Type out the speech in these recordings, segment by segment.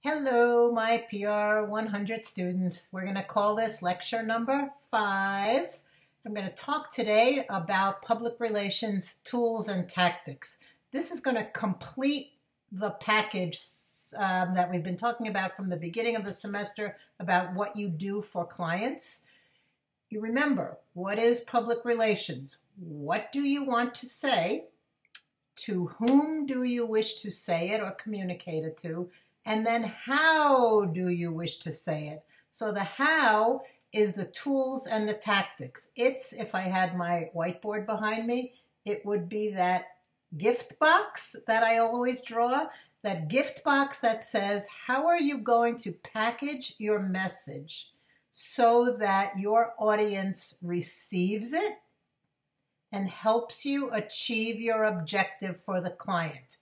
Hello, my PR 100 students. We're going to call this lecture number 5. I'm going to talk today about public relations tools and tactics. This is going to complete the package that we've been talking about from the beginning of the semester about what you do for clients. You remember, what is public relations? What do you want to say? To whom do you wish to say it or communicate it to? And then how do you wish to say it? So the how is the tools and the tactics. It's, if I had my whiteboard behind me, it would be that gift box that I always draw, that gift box that says, how are you going to package your message so that your audience receives it and helps you achieve your objective for the client?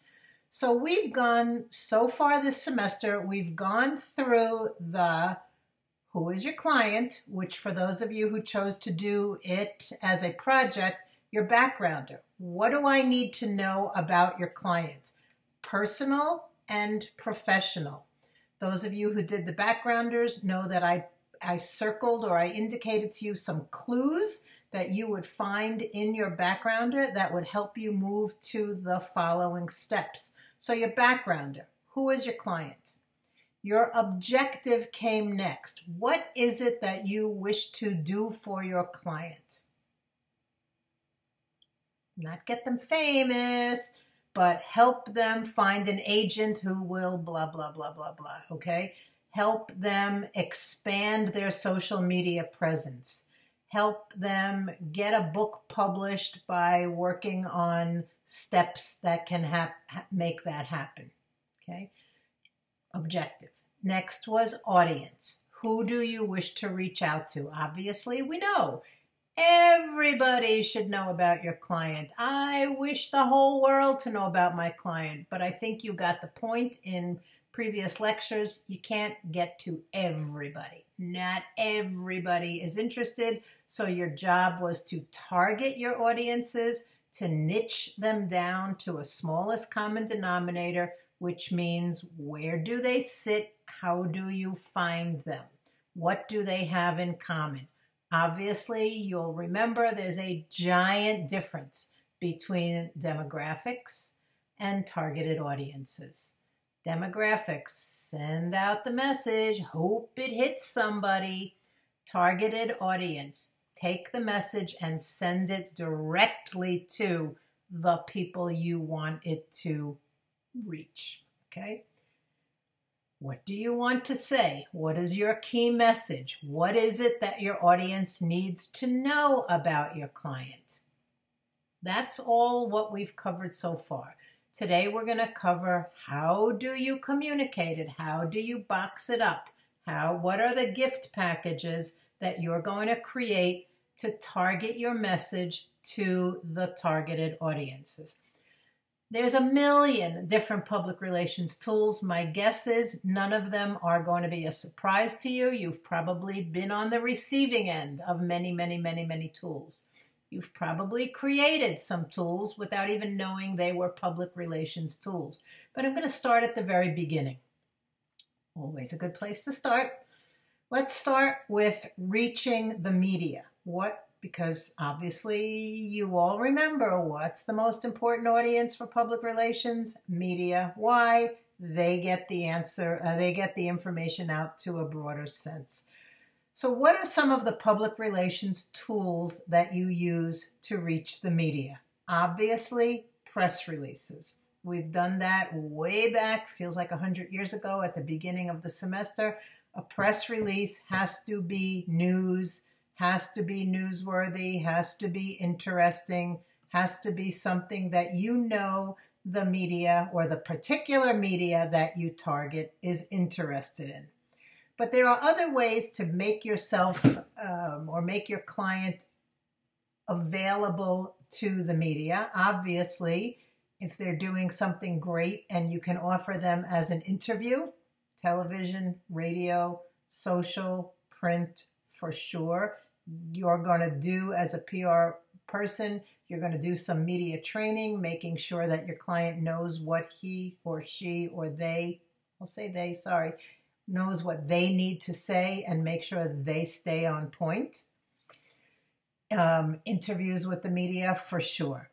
So we've gone, so far this semester, we've gone through the who is your client, which for those of you who chose to do it as a project, your backgrounder. What do I need to know about your client? Personal and professional. Those of you who did the backgrounders know that I circled or I indicated to you some clues that you would find in your backgrounder that would help you move to the following steps. So your backgrounder, who is your client? Your objective came next. What is it that you wish to do for your client? Not get them famous, but help them find an agent who will blah, blah, blah, blah, blah, okay? Help them expand their social media presence. Help them get a book published by working on steps that can make that happen, okay? Objective. Next was audience. Who do you wish to reach out to? Obviously, we know. Everybody should know about your client. I wish the whole world to know about my client, but I think you got the point in previous lectures. You can't get to everybody. Not everybody is interested, so your job was to target your audiences, to niche them down to a smallest common denominator, which means where do they sit? How do you find them? What do they have in common? Obviously, you'll remember there's a giant difference between demographics and targeted audiences. Demographics, send out the message, hope it hits somebody. Targeted audience, take the message and send it directly to the people you want it to reach, okay? What do you want to say? What is your key message? What is it that your audience needs to know about your client? That's all what we've covered so far. Today we're going to cover how do you communicate it? How do you box it up? What are the gift packages that you're going to create to target your message to the targeted audiences? There's a million different public relations tools. My guess is none of them are going to be a surprise to you. You've probably been on the receiving end of many, many, many, many tools. You've probably created some tools without even knowing they were public relations tools. But I'm going to start at the very beginning. Always a good place to start. Let's start with reaching the media. Because obviously you all remember what's the most important audience for public relations? Media. Why? They get the answer, they get the information out to a broader sense. So what are some of the public relations tools that you use to reach the media? Obviously, press releases. We've done that way back, feels like 100 years ago at the beginning of the semester. A press release has to be news, has to be newsworthy, has to be interesting, has to be something that you know the media or the particular media that you target is interested in. But there are other ways to make yourself or make your client available to the media. Obviously, if they're doing something great and you can offer them as an interview, television, radio, social, print, for sure. You're going to do as a PR person, you're going to do some media training, making sure that your client knows what he or she or they I'll say they, sorry, knows what they need to say and make sure they stay on point. Interviews with the media, for sure.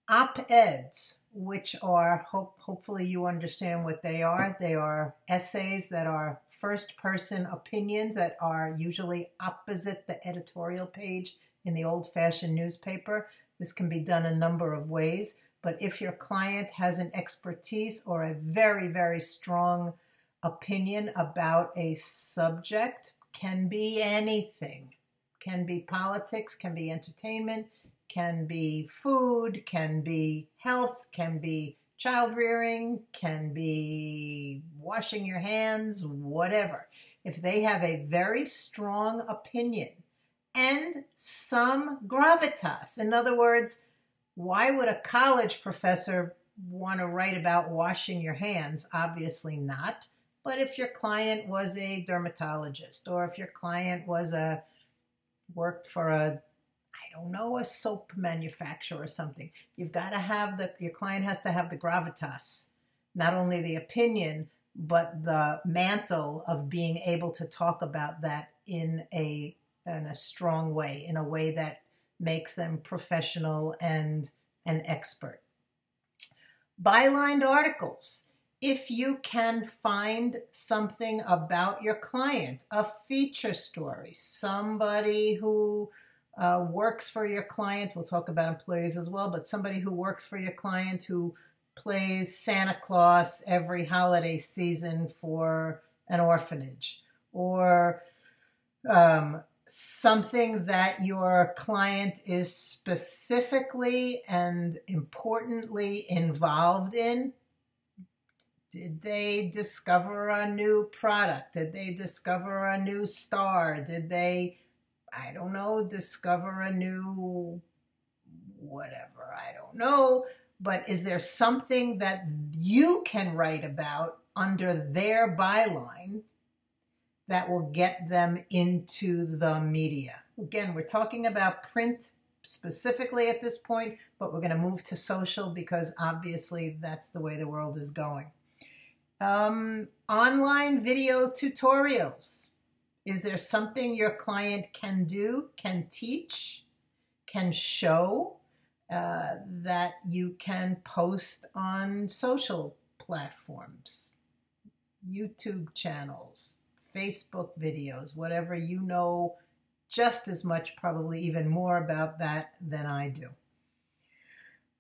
Op-eds, which are, hopefully you understand what they are. They are essays that are first-person opinions that are usually opposite the editorial page in the old-fashioned newspaper. This can be done a number of ways, but if your client has an expertise or a very, very strong opinion about a subject, can be anything. Can be politics, can be entertainment, can be food, can be health, can be child rearing, can be washing your hands, whatever. If they have a very strong opinion and some gravitas, in other words, why would a college professor want to write about washing your hands? Obviously not. But if your client was a dermatologist, or if your client was worked for a soap manufacturer or something, you've got to have your client has to have the gravitas, not only the opinion, but the mantle of being able to talk about that in a strong way, in a way that makes them professional and an expert. Bylined articles. If you can find something about your client, a feature story, somebody who works for your client, we'll talk about employees as well, but somebody who works for your client who plays Santa Claus every holiday season for an orphanage, or something that your client is specifically and importantly involved in. Did they discover a new product? Did they discover a new star? Did they, discover a new whatever? I don't know. But is there something that you can write about under their byline that will get them into the media? Again, we're talking about print specifically at this point, but we're going to move to social because obviously that's the way the world is going. Online video tutorials. Is there something your client can do, can teach, can show that you can post on social platforms, YouTube channels, Facebook videos, whatever, you know just as much, probably even more about that than I do.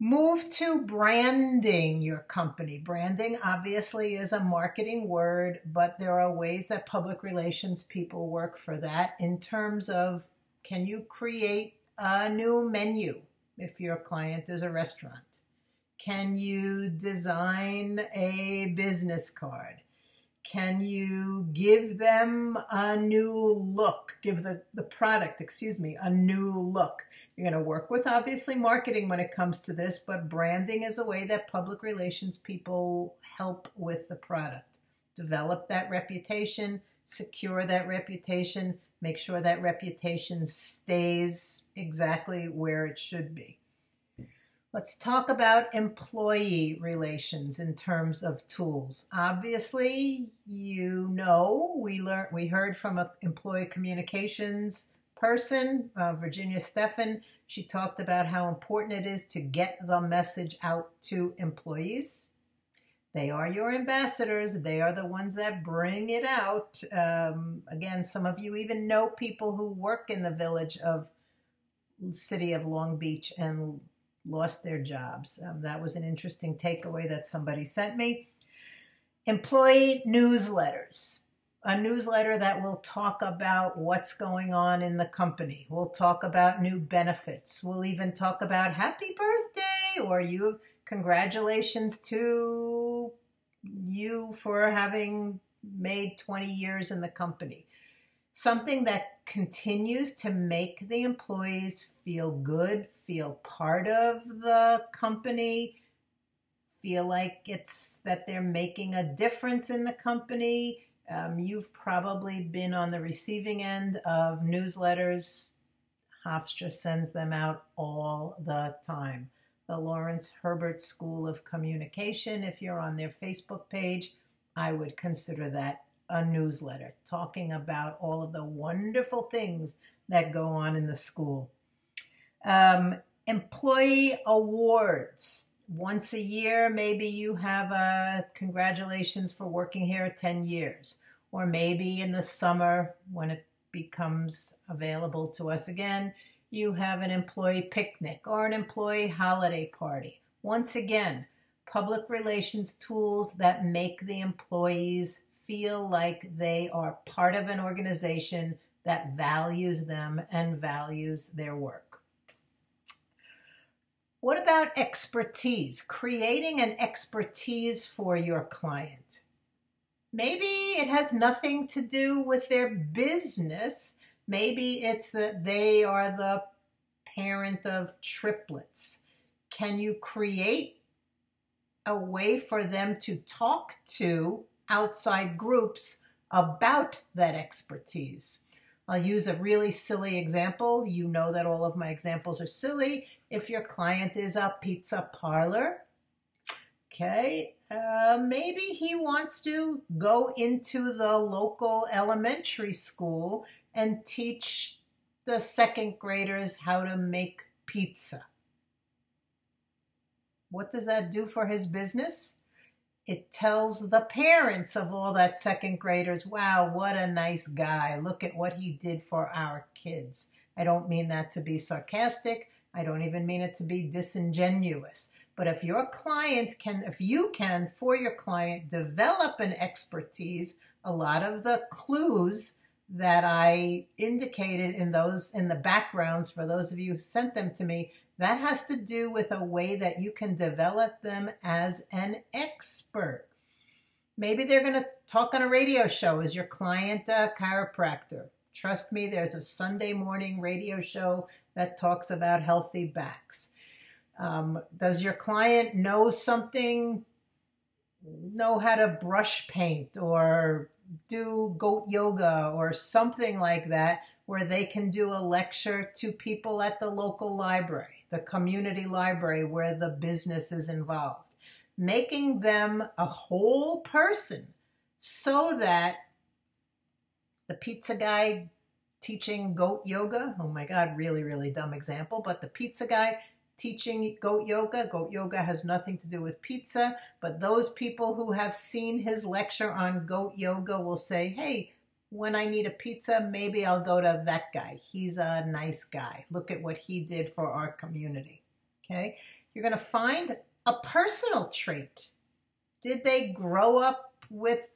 Move to branding your company. Branding obviously is a marketing word, but there are ways that public relations people work for that in terms of, can you create a new menu if your client is a restaurant? Can you design a business card? Can you give them a new look, give the product, a new look? You're going to work with, obviously, marketing when it comes to this, but branding is a way that public relations people help with the product. Develop that reputation, secure that reputation, make sure that reputation stays exactly where it should be. Let's talk about employee relations in terms of tools. Obviously, we heard from an employee communications person, Virginia Steffen. She talked about how important it is to get the message out to employees. They are your ambassadors. They are the ones that bring it out. Again, some of you even know people who work in the village of city of Long Beach and lost their jobs. That was an interesting takeaway that somebody sent me. Employee newsletters. A newsletter that will talk about what's going on in the company. We'll talk about new benefits. We'll even talk about happy birthday, or congratulations to you for having made 20 years in the company. Something that continues to make the employees feel good, feel part of the company, feel like that they're making a difference in the company. You've probably been on the receiving end of newsletters. Hofstra sends them out all the time. The Lawrence Herbert School of Communication, if you're on their Facebook page, I would consider that a newsletter, talking about all of the wonderful things that go on in the school. Employee awards. Once a year, maybe you have a congratulations for working here 10 years. Or maybe in the summer, when it becomes available to us again, you have an employee picnic or an employee holiday party. Once again, public relations tools that make the employees feel like they are part of an organization that values them and values their work. What about expertise? Creating an expertise for your client. Maybe it has nothing to do with their business. Maybe it's that they are the parent of triplets. Can you create a way for them to talk to outside groups about that expertise? I'll use a really silly example. You know that all of my examples are silly. If your client is a pizza parlor, okay, maybe he wants to go into the local elementary school and teach the second graders how to make pizza. What does that do for his business? It tells the parents of all that second graders, wow, what a nice guy. Look at what he did for our kids. I don't mean that to be sarcastic. I don't even mean it to be disingenuous. But if your client can, if you can, for your client, develop an expertise, a lot of the clues that I indicated in the backgrounds for those of you who sent them to me, that has to do with a way that you can develop them as an expert. Maybe they're going to talk on a radio show. Is your client a chiropractor? Trust me, there's a Sunday morning radio show that talks about healthy backs. Does your client know something, know how to brush paint or do goat yoga or something like that, where they can do a lecture to people at the local library, the community library where the business is involved, making them a whole person so that the pizza guy teaching goat yoga, oh my God, really, really dumb example, but the pizza guy teaching goat yoga has nothing to do with pizza, but those people who have seen his lecture on goat yoga will say, hey, when I need a pizza, maybe I'll go to that guy. He's a nice guy. Look at what he did for our community. Okay? You're going to find a personal trait. Did they grow up with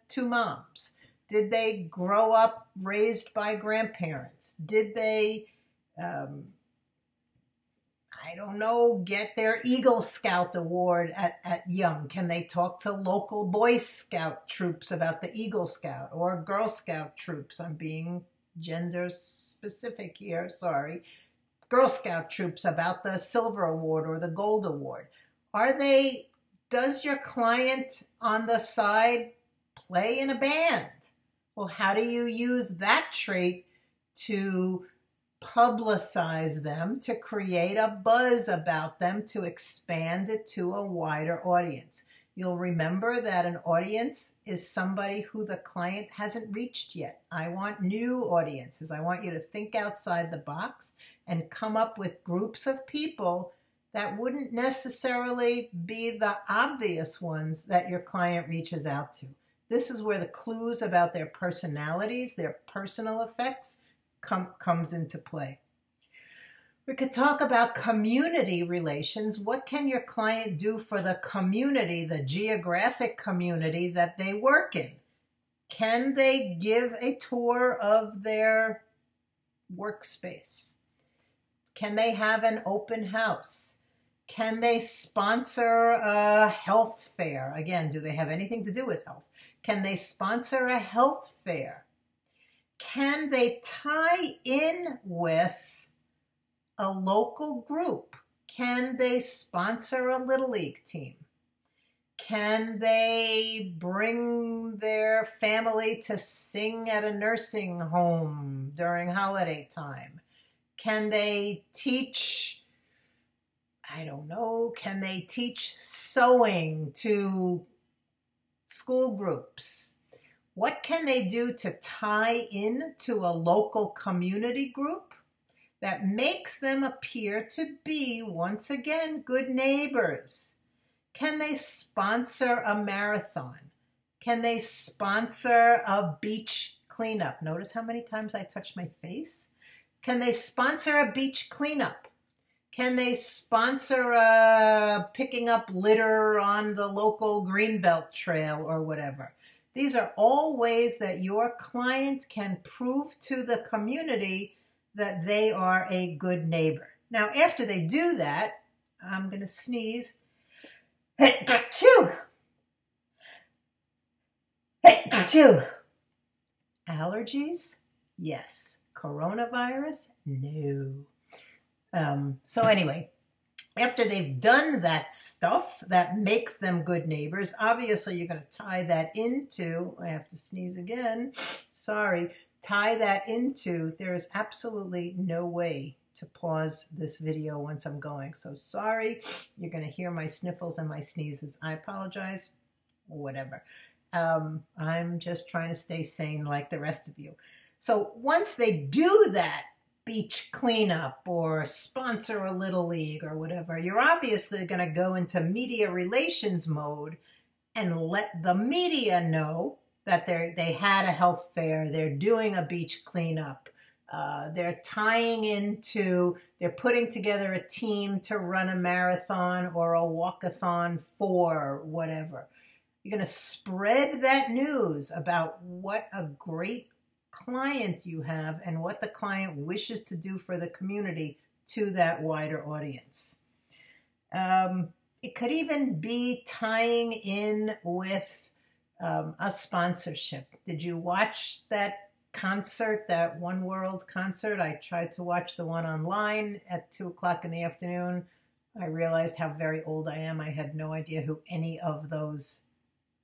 two moms? Did they grow up raised by grandparents? Did they, I don't know, get their Eagle Scout award at young? Can they talk to local Boy Scout troops about the Eagle Scout or Girl Scout troops? I'm being gender specific here, sorry. Girl Scout troops about the Silver Award or the Gold Award. Does your client on the side play in a band? Well, how do you use that trait to publicize them, to create a buzz about them, to expand it to a wider audience? You'll remember that an audience is somebody who the client hasn't reached yet. I want new audiences. I want you to think outside the box and come up with groups of people that wouldn't necessarily be the obvious ones that your client reaches out to. This is where the clues about their personalities, their personal effects, comes into play. We could talk about community relations. What can your client do for the community, the geographic community that they work in? Can they give a tour of their workspace? Can they have an open house? Can they sponsor a health fair? Again, do they have anything to do with health? Can they sponsor a health fair? Can they tie in with a local group? Can they sponsor a Little League team? Can they bring their family to sing at a nursing home during holiday time? Can they teach, I don't know, can they teach sewing to school groups. What can they do to tie in to a local community group that makes them appear to be, once again, good neighbors? Can they sponsor a marathon? Can they sponsor a beach cleanup? Notice how many times I touched my face? Can they sponsor a beach cleanup? Can they sponsor picking up litter on the local Greenbelt Trail or whatever? These are all ways that your client can prove to the community that they are a good neighbor. Now, after they do that, I'm going to sneeze. Hey, achoo! Hey, achoo! Allergies? Yes. Coronavirus? No. So anyway, after they've done that stuff that makes them good neighbors, obviously you're going to tie that into, I have to sneeze again, sorry, tie that into, there is absolutely no way to pause this video once I'm going. So sorry, you're going to hear my sniffles and my sneezes. I apologize, whatever. I'm just trying to stay sane like the rest of you. So once they do that, beach cleanup or sponsor a little league or whatever, you're obviously going to go into media relations mode and let the media know that they had a health fair, they're doing a beach cleanup, they're tying into, they're putting together a team to run a marathon or a walkathon for whatever. You're going to spread that news about what a great client you have and what the client wishes to do for the community to that wider audience. It could even be tying in with a sponsorship. Did you watch that concert, that One World concert? I tried to watch the one online at 2 o'clock in the afternoon. I realized how very old I am. I had no idea who any of those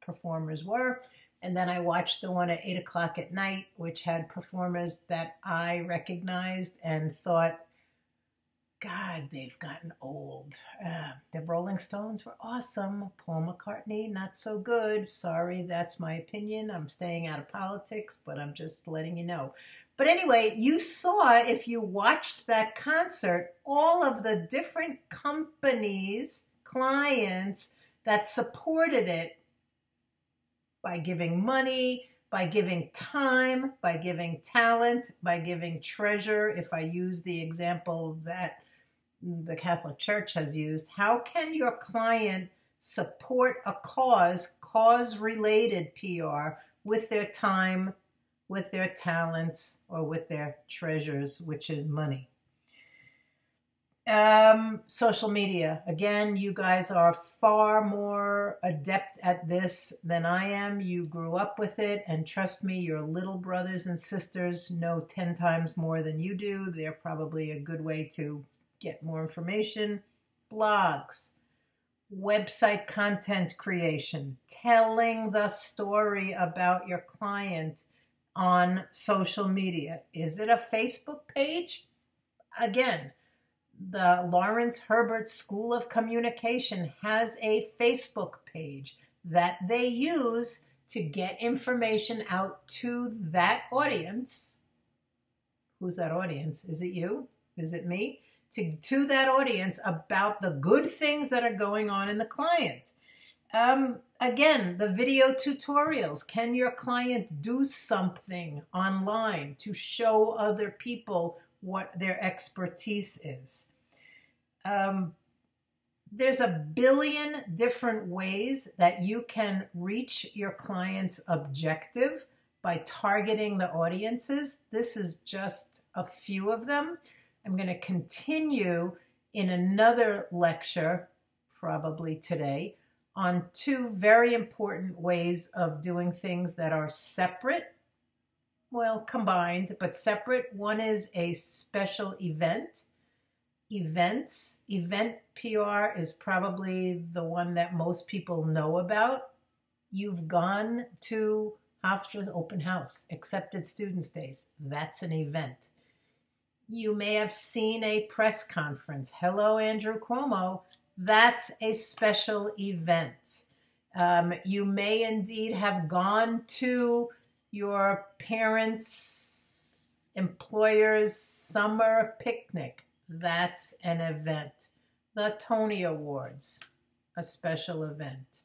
performers were. And then I watched the one at 8 o'clock at night, which had performers that I recognized and thought, God, they've gotten old. The Rolling Stones were awesome. Paul McCartney, not so good. Sorry, that's my opinion. I'm staying out of politics, but I'm just letting you know. But anyway, you saw, if you watched that concert, all of the different companies, clients that supported it by giving money, by giving time, by giving talent, by giving treasure. If I use the example that the Catholic Church has used, how can your client support a cause-related PR with their time, with their talents, or with their treasures, which is money? Social media. Again, you guys are far more adept at this than I am. You grew up with it, and trust me, your little brothers and sisters know 10 times more than you do. They're probably a good way to get more information. Blogs, website content creation, telling the story about your client on social media. Is it a Facebook page? Again, the Lawrence Herbert School of Communication has a Facebook page that they use to get information out to that audience. Who's that audience? Is it you? Is it me? To that audience about the good things that are going on in the client. Again, the video tutorials. Can your client do something online to show other people what their expertise is? There's a billion different ways that you can reach your client's objective by targeting the audiences. This is just a few of them. I'm going to continue in another lecture, probably today, on 2 very important ways of doing things that are separate, well, combined, but separate. One is a special event. Event PR is probably the one that most people know about. You've gone to Hofstra's open house, accepted students days. That's an event. You may have seen a press conference. Hello, Andrew Cuomo. That's a special event. You may indeed have gone to your parents' employer's summer picnic. That's an event. The Tony Awards, a special event.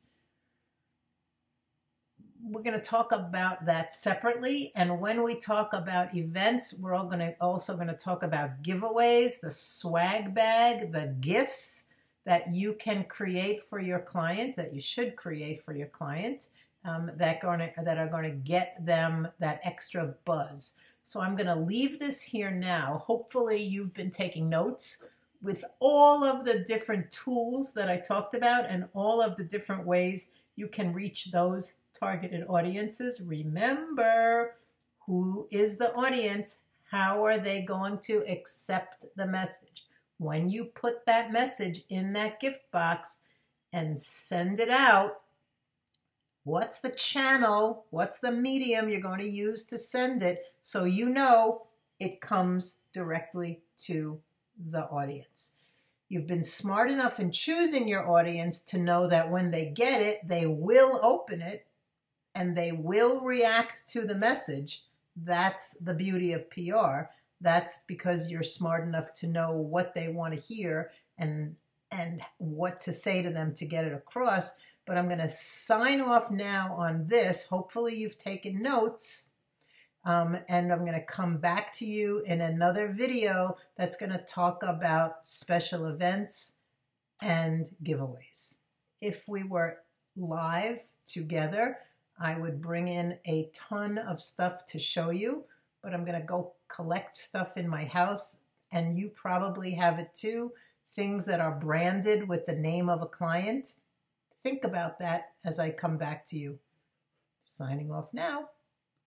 We're going to talk about that separately. And when we talk about events, we're also going to talk about giveaways, the swag bag, the gifts that you can create for your client, that you should create for your client, that are going to get them that extra buzz. So I'm going to leave this here now. Hopefully you've been taking notes with all of the different tools that I talked about and all of the different ways you can reach those targeted audiences. Remember, who is the audience? How are they going to accept the message? When you put that message in that gift box and send it out, what's the channel? What's the medium you're going to use to send it so you know it comes directly to the audience? You've been smart enough in choosing your audience to know that when they get it, they will open it and they will react to the message. That's the beauty of PR. That's because you're smart enough to know what they want to hear and what to say to them to get it across. But I'm going to sign off now on this. Hopefully you've taken notes. And I'm going to come back to you in another video that's going to talk about special events and giveaways. If we were live together, I would bring in a ton of stuff to show you, but I'm going to go collect stuff in my house, and you probably have it too, things that are branded with the name of a client. Think about that as I come back to you. Signing off now.